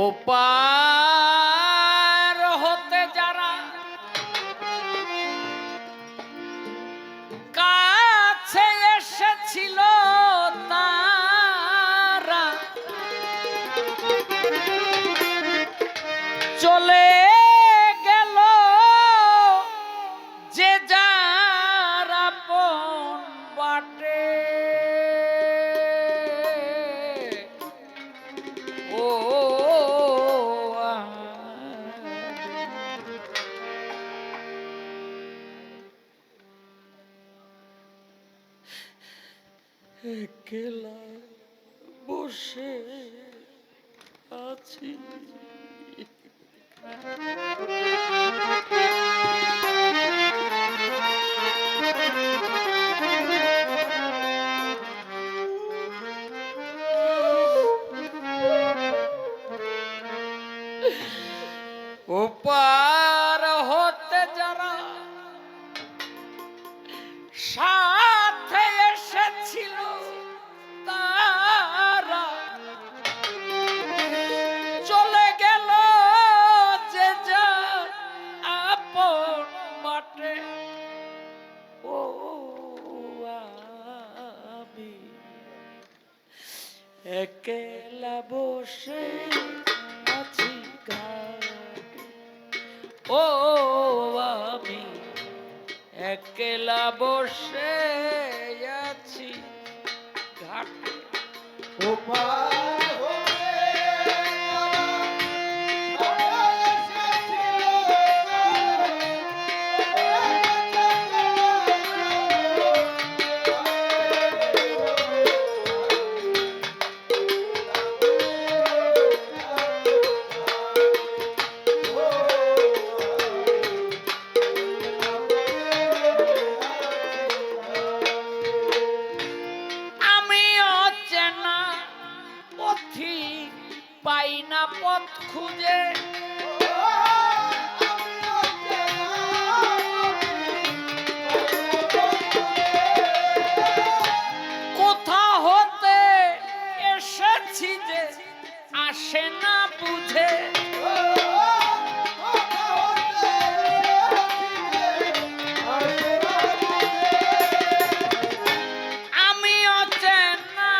ওপার হতে যারা কাছে এসেছিল তারা চলে গেল যে যার আপন বাটে। ও একলা বসে আছি ওপার হতে যারা সাথে এসেছিল তারা চলে গেল যে যার আপন বাটে। ও আমি একলা বসে আছি ঘাটে। ও আমি একলা বসে আছি ঘাটে। পাই না পথ খুঁজে কোথা হতে এসেছি যে আসে না বুঝে। আমি অচেনা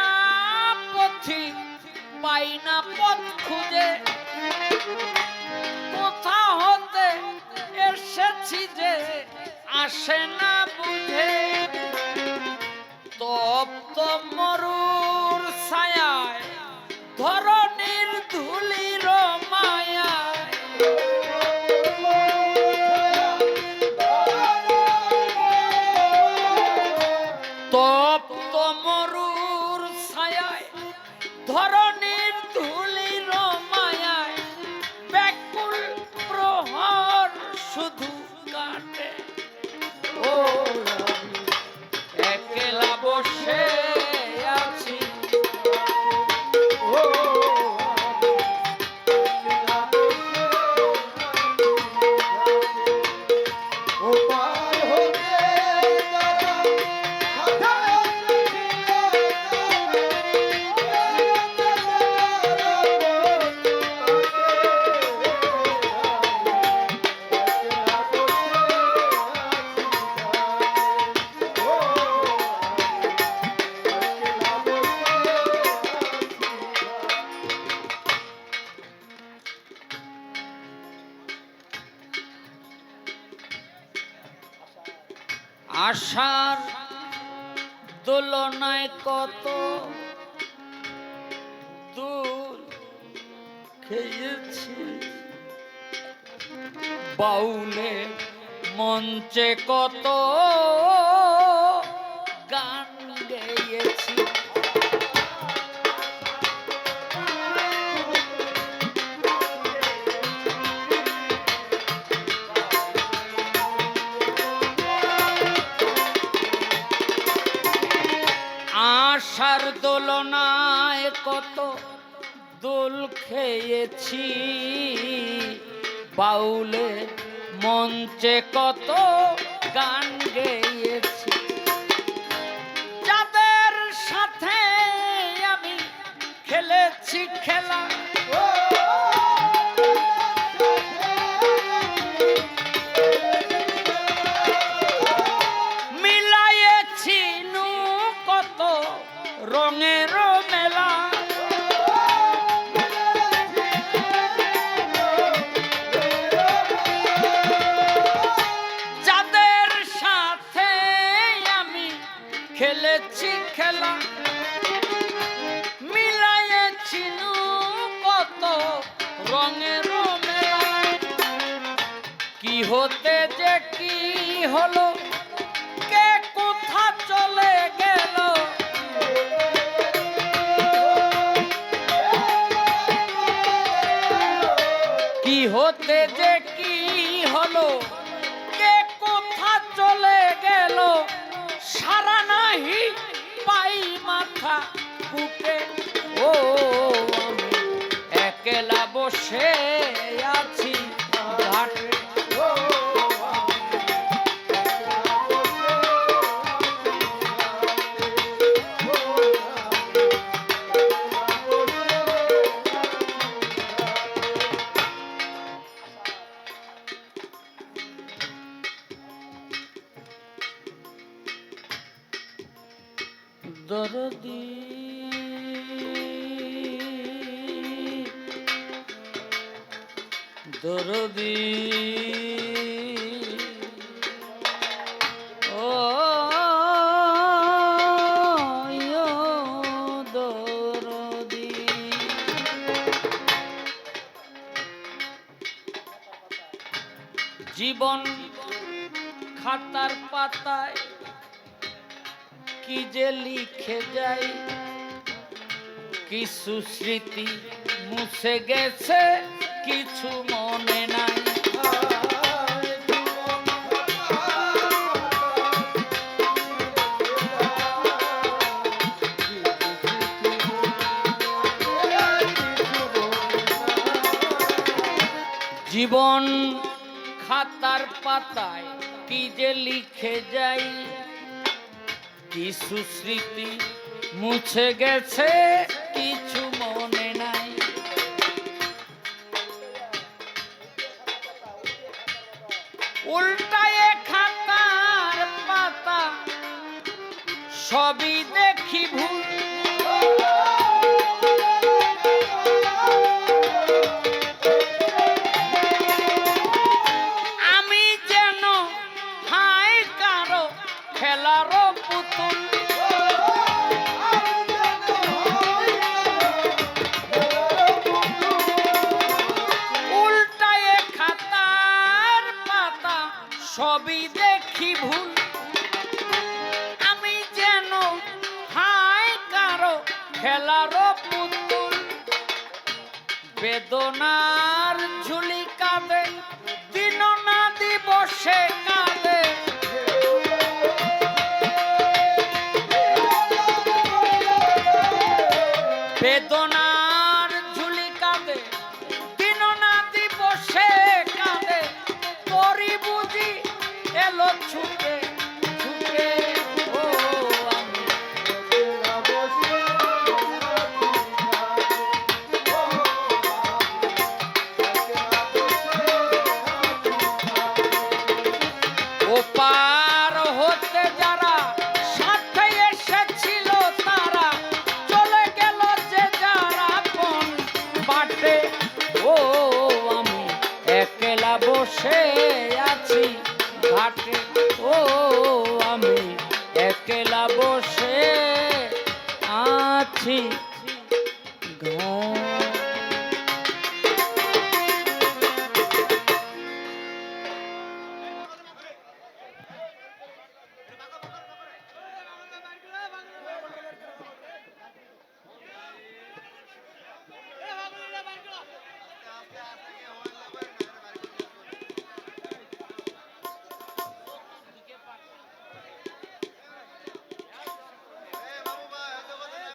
পথিক পাই না পথ খুঁজে কোথা হতে এসেছি যে আসে না বুঝে। তপ্ত মরুর ছায়ায় ধরণীর ধুলির মায়ায় তপ্ত মরুর ছায়ায় ধরণীর ধুলির মায়ায় ব্যাকুল প্রহর শুধু কাটে। ও একলা বসে আছি আশার দোলনায় কত দোল খেয়েছি বাউলে মঞ্চে কত গান গেয়েছি। আশার দোলনায় কত দোল খেয়েছি বাউলে মঞ্চে কত গান গেয়েছি। যাদের সাথে আমি খেলেছি খেলা হতে যে কি হলো, কে কোথা চলে গেল, কি হতে যে কি হলো, কে কোথা চলে গেল, সারা নাহি পাই মাথা বুকে। ও আমি একলা বসে আছি ঘাটে, দরদি দরদি ও দরদি। জীবন খাতার পাতায় কি যে লিখে যাই, কিছু স্মৃতি মুছে গেছে, কিছু মনে নাই। জীবন খাতার পাতায় কি যে লিখে যাই, কিছু স্মৃতি মুছে গেছে, কিছু মনে নাই। উল্টায়ে খাতার পাতা সবই দেখি ভুল, আমি যেন হায় কারো খেলারও পুতুল। উল্টায়ে খাতার পাতা সবই দেখি ভুল, আমি যেন হায় কারো খেলারও পুতুল। বেদনার ঝুলি কাঁদে, দিন না দিবসে কাঁদে, বেদনার ঝুলি কাঁদে, দিন না দিবসে কাঁদে, তোরি বুঝি এলো ছুটে ছুটে। ও আমি ওপার হতে যারা সাথে এসেছিল, তারা চলে গেল যে যারা কোন বাটে। ও আমি একলা বসে আছি ঘাটে, ও আমি একলা বসে আছি